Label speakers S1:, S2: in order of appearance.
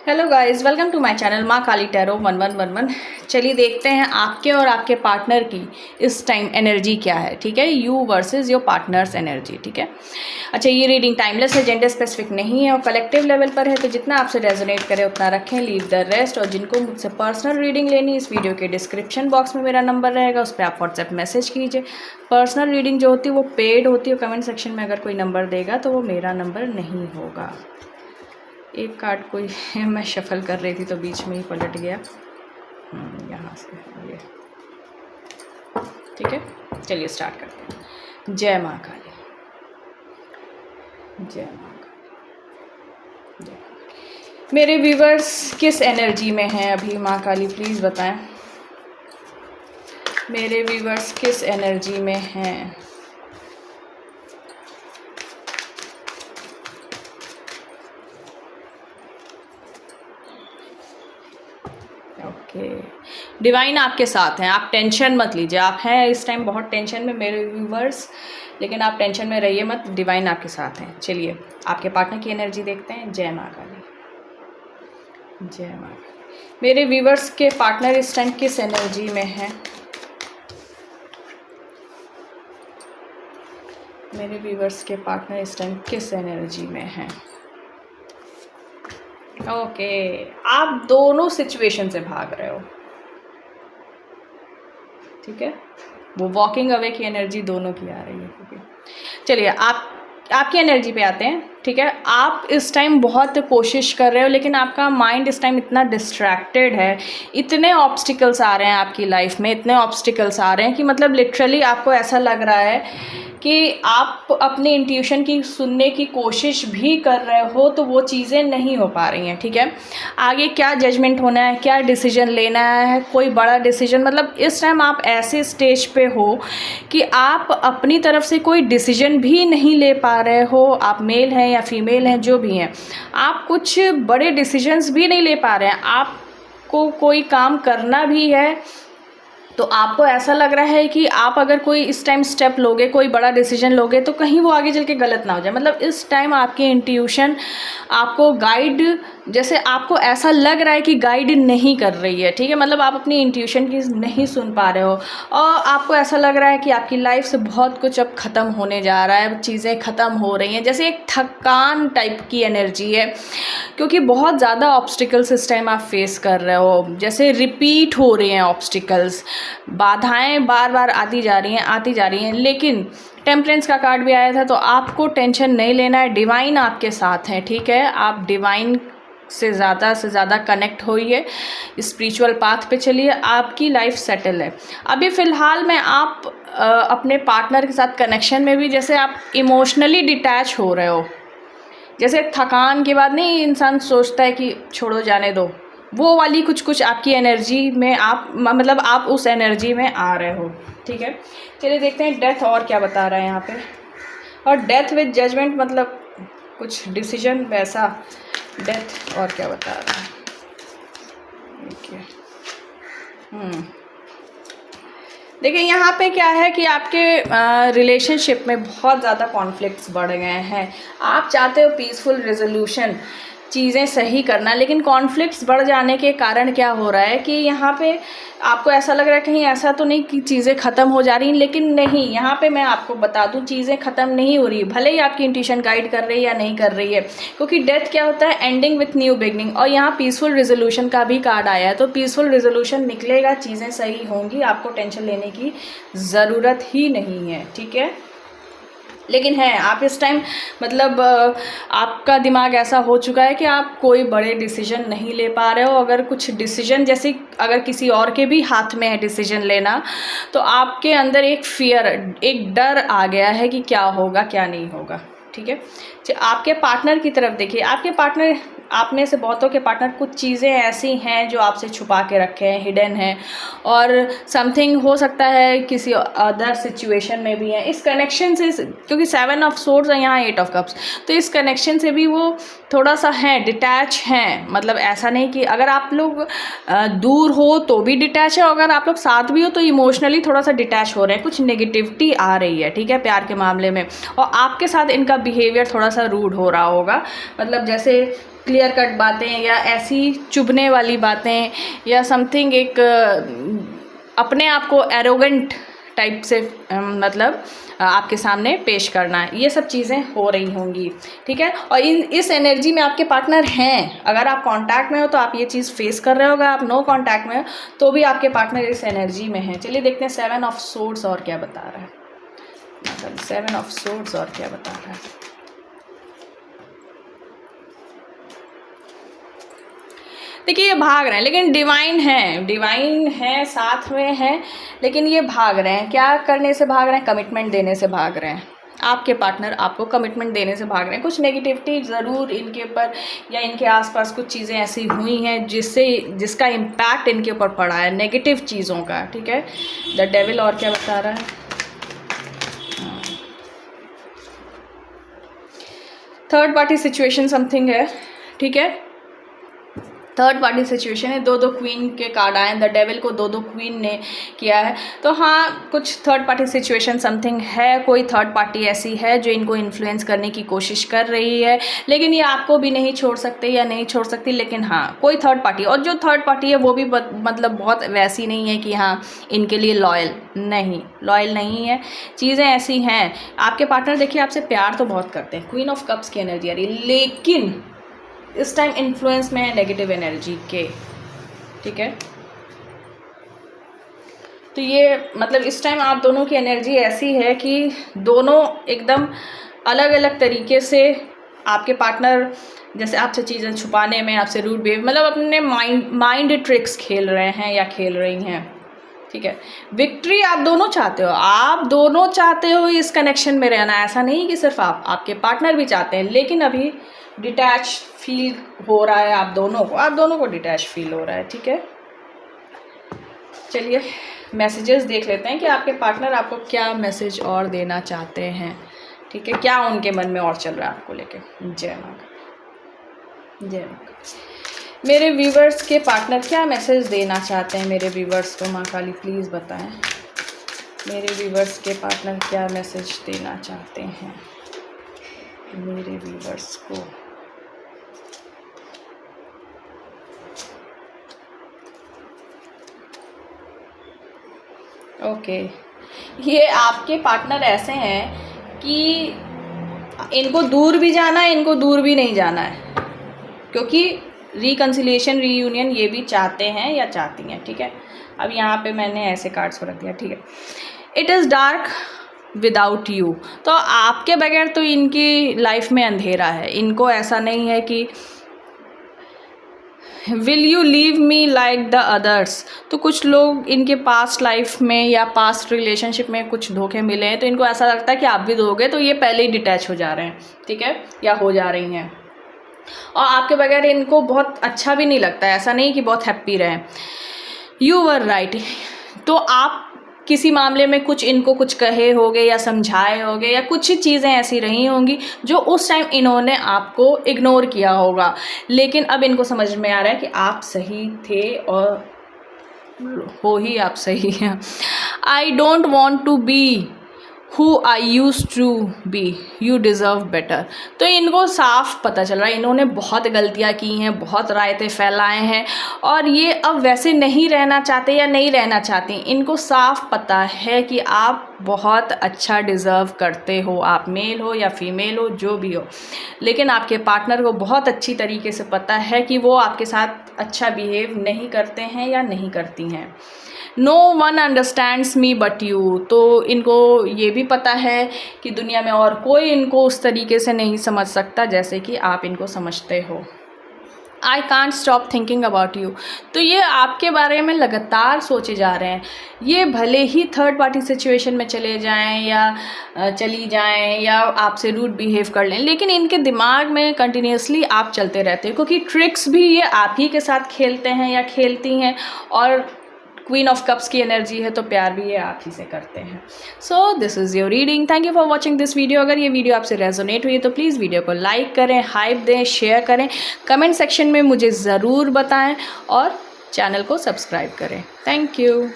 S1: Hello guys, welcome to my channel Maa Kali tarot 1111। चलिए देखते हैं आपके और आपके पार्टनर की इस टाइम एनर्जी क्या है। ठीक है, you versus your partners energy. ठीक है, अच्छा, ये रीडिंग टाइमलेस है, जेंडर स्पेसिफिक नहीं है और कलेक्टिव लेवल पर है, तो जितना आपसे रेजोनेट करे उतना रखें, लीव द रेस्ट। और जिनको मुझसे पर्सनल रीडिंग लेनी, इस वीडियो के डिस्क्रिप्शन बॉक्स में मेरा नंबर रहेगा, उस पर आप व्हाट्सएप मैसेज कीजिए। पर्सनल रीडिंग जो होती है वो पेड होती है, कमेंट सेक्शन में अगर कोई नंबर देगा तो वो मेरा नंबर नहीं होगा। एक कार्ड कोई मैं शफल कर रही थी तो बीच में ही पलट गया यहाँ से ये। ठीक है, चलिए स्टार्ट करते हैं। जय माँ काली, जय माँ काली, जय। मेरे व्यूवर्स किस एनर्जी में हैं अभी? माँ काली प्लीज़ बताएं, मेरे व्यूवर्स किस एनर्जी में हैं? ओके, डिवाइन आपके साथ हैं, आप टेंशन मत लीजिए। आप हैं इस टाइम बहुत टेंशन में मेरे व्यूवर्स, लेकिन आप टेंशन में रहिए मत, डिवाइन आपके साथ हैं। चलिए आपके पार्टनर की एनर्जी देखते हैं। जय माँ काली, जय माँ काली। मेरे व्यूवर्स के पार्टनर इस टाइम किस एनर्जी में हैं? मेरे व्यूवर्स के पार्टनर इस टाइम किस एनर्जी में हैं? ओके, आप दोनों सिचुएशन से भाग रहे हो। ठीक है, वो वॉकिंग अवे की एनर्जी दोनों की आ रही है। ठीक है, चलिए आपकी एनर्जी पे आते हैं। ठीक है, आप इस टाइम बहुत कोशिश कर रहे हो, लेकिन आपका माइंड इस टाइम इतना डिस्ट्रैक्टेड है, इतने ऑब्स्टिकल्स आ रहे हैं आपकी लाइफ में, इतने ऑब्स्टिकल्स आ रहे हैं कि मतलब लिटरली आपको ऐसा लग रहा है कि आप अपनी इंट्यूशन की सुनने की कोशिश भी कर रहे हो तो वो चीज़ें नहीं हो पा रही हैं। ठीक है, आगे क्या जजमेंट होना है, क्या डिसीजन लेना है, कोई बड़ा डिसीजन, मतलब इस टाइम आप ऐसे स्टेज पे हो कि आप अपनी तरफ से कोई डिसीजन भी नहीं ले पा रहे हो। आप मेल हैं या फीमेल हैं, जो भी हैं, आप कुछ बड़े डिसीजंस भी नहीं ले पा रहे हैं। आपको कोई काम करना भी है तो आपको ऐसा लग रहा है कि आप अगर कोई इस टाइम स्टेप लोगे, कोई बड़ा डिसीजन लोगे, तो कहीं वो आगे चल के गलत ना हो जाए। मतलब इस टाइम आपकी इंट्यूशन आपको गाइड, जैसे आपको ऐसा लग रहा है कि गाइड नहीं कर रही है। ठीक है, मतलब आप अपनी इंट्यूशन की नहीं सुन पा रहे हो और आपको ऐसा लग रहा है कि आपकी लाइफ से बहुत कुछ अब ख़त्म होने जा रहा है, चीज़ें ख़त्म हो रही हैं, जैसे एक थकान टाइप की एनर्जी है, क्योंकि बहुत ज़्यादा ऑब्स्टिकल्स इस टाइम आप फेस कर रहे हो, जैसे रिपीट हो रहे हैं ऑब्स्टिकल्स, बाधाएं बार बार आती जा रही हैं। लेकिन टेम्परेंस का कार्ड भी आया था, तो आपको टेंशन नहीं लेना है, डिवाइन आपके साथ हैं। ठीक है, आप डिवाइन से ज़्यादा कनेक्ट होइए, स्पिरिचुअल पाथ पे चलिए, आपकी लाइफ सेटल है। अभी फ़िलहाल में आप अपने पार्टनर के साथ कनेक्शन में भी, जैसे आप इमोशनली डिटैच हो रहे हो, जैसे थकान के बाद नहीं इंसान सोचता है कि छोड़ो जाने दो, वो वाली कुछ आपकी एनर्जी में आप, मतलब आप उस एनर्जी में आ रहे हो। ठीक है, चलिए देखते हैं डेथ और क्या बता रहा है यहाँ पे। और डेथ विद जजमेंट, मतलब कुछ डिसीजन वैसा, डेथ और क्या बता रहा है। देखिए देखिए यहाँ पे क्या है कि आपके रिलेशनशिप में बहुत ज़्यादा कॉन्फ्लिक्ट्स बढ़ गए हैं। आप चाहते हो पीसफुल रेजोल्यूशन, चीज़ें सही करना, लेकिन कॉन्फ्लिक्ट्स बढ़ जाने के कारण क्या हो रहा है कि यहाँ पे आपको ऐसा लग रहा है कहीं ऐसा तो नहीं कि चीज़ें ख़त्म हो जा रही हैं, लेकिन नहीं, यहाँ पे मैं आपको बता दूँ चीज़ें ख़त्म नहीं हो रही, भले ही आपकी इंट्यूशन गाइड कर रही है या नहीं कर रही है, क्योंकि डेथ क्या होता है, एंडिंग विथ न्यू बिगनिंग। और यहाँ पीसफुल रेजोल्यूशन का भी कार्ड आया है, तो पीसफुल रेजोल्यूशन निकलेगा, चीज़ें सही होंगी, आपको टेंशन लेने की ज़रूरत ही नहीं है। ठीक है, लेकिन है आप इस टाइम, मतलब आपका दिमाग ऐसा हो चुका है कि आप कोई बड़े डिसीजन नहीं ले पा रहे हो। अगर कुछ डिसीजन, जैसे अगर किसी और के भी हाथ में है डिसीजन लेना, तो आपके अंदर एक फियर, एक डर आ गया है कि क्या होगा क्या नहीं होगा। ठीक है, आपके पार्टनर की तरफ देखिए। आपके पार्टनर, आप में से बहुतों के पार्टनर कुछ चीज़ें ऐसी हैं जो आपसे छुपा के रखे हैं, हिडन है, और समथिंग हो सकता है किसी अदर सिचुएशन में भी है। इस कनेक्शन से, क्योंकि 7 ऑफ सोर्ड्स है यहाँ, 8 ऑफ कप्स, तो इस कनेक्शन से भी वो थोड़ा सा है, डिटैच हैं। मतलब ऐसा नहीं कि अगर आप लोग दूर हो तो भी डिटैच है, और अगर आप लोग साथ भी हो तो इमोशनली थोड़ा सा डिटैच हो रहे हैं, कुछ नेगेटिविटी आ रही है। ठीक है, प्यार के मामले में, और आपके साथ इनका बिहेवियर थोड़ा सा रूड हो रहा होगा, मतलब जैसे क्लियर कट बातें या ऐसी चुभने वाली बातें या समथिंग एक अपने आप को एरोगेंट टाइप से मतलब आपके सामने पेश करना है, ये सब चीज़ें हो रही होंगी, ठीक है। और इस एनर्जी में आपके पार्टनर हैं, अगर आप कांटेक्ट में हो तो आप ये चीज़ फेस कर रहे हो, अगर आप नो कांटेक्ट में हो तो भी आपके पार्टनर इस एनर्जी में हैं। चलिए देखते हैं 7 ऑफ सोर्ड्स और क्या बता रहा है, मतलब 7 ऑफ सोर्ड्स और क्या बता रहा है। देखिए ये भाग रहे हैं, लेकिन डिवाइन है साथ में है, लेकिन ये भाग रहे हैं। क्या करने से भाग रहे हैं? कमिटमेंट देने से भाग रहे हैं। आपके पार्टनर आपको कमिटमेंट देने से भाग रहे हैं। कुछ नेगेटिविटी ज़रूर इनके ऊपर या इनके आसपास कुछ चीज़ें ऐसी हुई हैं जिसका इम्पैक्ट इनके ऊपर पड़ा है, नेगेटिव चीज़ों का, ठीक है। द डेविल और क्या बता रहा है? थर्ड पार्टी सिचुएशन समथिंग है, ठीक है। थर्ड पार्टी सिचुएशन है, 2 क्वीन के कार्ड आए हैं, द डेविल को 2 क्वीन ने किया है। तो हाँ, कुछ थर्ड पार्टी सिचुएशन समथिंग है, कोई थर्ड पार्टी ऐसी है जो इनको इन्फ्लुएंस करने की कोशिश कर रही है, लेकिन ये आपको भी नहीं छोड़ सकते या नहीं छोड़ सकती। लेकिन हाँ, कोई थर्ड पार्टी, और जो थर्ड पार्टी है वो भी मतलब बहुत वैसी नहीं है कि हाँ इनके लिए लॉयल नहीं है। चीज़ें ऐसी हैं, आपके पार्टनर देखिए आपसे प्यार तो बहुत करते हैं, क्वीन ऑफ कप्स की एनर्जी आ रही है, लेकिन इस टाइम इन्फ्लुएंस में है नेगेटिव एनर्जी के, ठीक है। तो ये मतलब इस टाइम आप दोनों की एनर्जी ऐसी है कि दोनों एकदम अलग अलग तरीके से, आपके पार्टनर जैसे आपसे चीज़ें छुपाने में, आपसे रूड बिहेव, मतलब अपने माइंड ट्रिक्स खेल रहे हैं या खेल रही हैं, ठीक है। विक्ट्री आप दोनों चाहते हो इस कनेक्शन में रहना, ऐसा नहीं कि सिर्फ आपके पार्टनर भी चाहते हैं, लेकिन अभी डिटैच फील हो रहा है आप दोनों को डिटैच फील हो रहा है, ठीक है। चलिए मैसेजेस देख लेते हैं कि आपके पार्टनर आपको क्या मैसेज और देना चाहते हैं, ठीक है। क्या उनके मन में और चल रहा है आपको लेके। जय माँ। मेरे व्यूवर्स के पार्टनर क्या मैसेज देना चाहते हैं मेरे व्यूवर्स को, माँ काली प्लीज़ बताएं। मेरे व्यूवर्स के पार्टनर क्या मैसेज देना चाहते हैं मेरे व्यूवर्स को। ओके, ये आपके पार्टनर ऐसे हैं कि इनको दूर भी जाना है, इनको दूर भी नहीं जाना है, क्योंकि रिकन्सिलिएशन, रीयूनियन ये भी चाहते हैं या चाहती हैं, ठीक है। अब यहाँ पे मैंने ऐसे कार्ड्स को रख दिया, ठीक है। It is dark without you, तो आपके बगैर तो इनकी लाइफ में अंधेरा है। इनको ऐसा नहीं है कि will you leave me like the others, तो कुछ लोग इनके पास्ट लाइफ में या पास्ट रिलेशनशिप में कुछ धोखे मिले हैं, तो इनको ऐसा लगता है कि आप भी दोगे, तो ये पहले ही डिटैच हो जा रहे हैं, ठीक है, या हो जा रही हैं। और आपके बगैर इनको बहुत अच्छा भी नहीं लगता है, ऐसा नहीं कि बहुत हैप्पी रहें। यू वर राइट, तो आप किसी मामले में इनको कुछ कहे होगे या समझाए होगे, या कुछ चीज़ें ऐसी रही होंगी जो उस टाइम इन्होंने आपको इग्नोर किया होगा, लेकिन अब इनको समझ में आ रहा है कि आप सही थे और हो ही आप सही हैं। I don't want to be who I use to be, you deserve better, तो इनको साफ पता चल रहा है इन्होंने बहुत गलतियाँ की हैं, बहुत रायते फैलाए हैं, और ये अब वैसे नहीं रहना चाहते या नहीं रहना चाहती। इनको साफ पता है कि आप बहुत अच्छा डिज़र्व करते हो, आप मेल हो या फीमेल हो, जो भी हो, लेकिन आपके पार्टनर को बहुत अच्छी तरीके से पता है कि वो आपके साथ अच्छा बिहेव नहीं करते हैं या नहीं करती हैं। No one understands me but you, तो इनको ये भी पता है कि दुनिया में और कोई इनको उस तरीके से नहीं समझ सकता जैसे कि आप इनको समझते हो। I can't stop thinking about you, तो ये आपके बारे में लगातार सोचे जा रहे हैं। ये भले ही थर्ड पार्टी सिचुएशन में चले जाएं या चली जाएं या आपसे रूड बिहेव कर लें, लेकिन इनके दिमाग में कंटिन्यूसली आप चलते रहते हैं, क्योंकि ट्रिक्स भी ये आप ही के साथ खेलते हैं या खेलती हैं, और क्वीन ऑफ कप्स की एनर्जी है तो प्यार भी ये आप ही से करते हैं। So this is your reading, thank you for watching this video. अगर ये वीडियो आपसे रेजोनेट हुई है तो प्लीज़ वीडियो को लाइक करें, हाइप दें, शेयर करें, कमेंट सेक्शन में मुझे ज़रूर बताएं और चैनल को सब्सक्राइब करें। Thank you.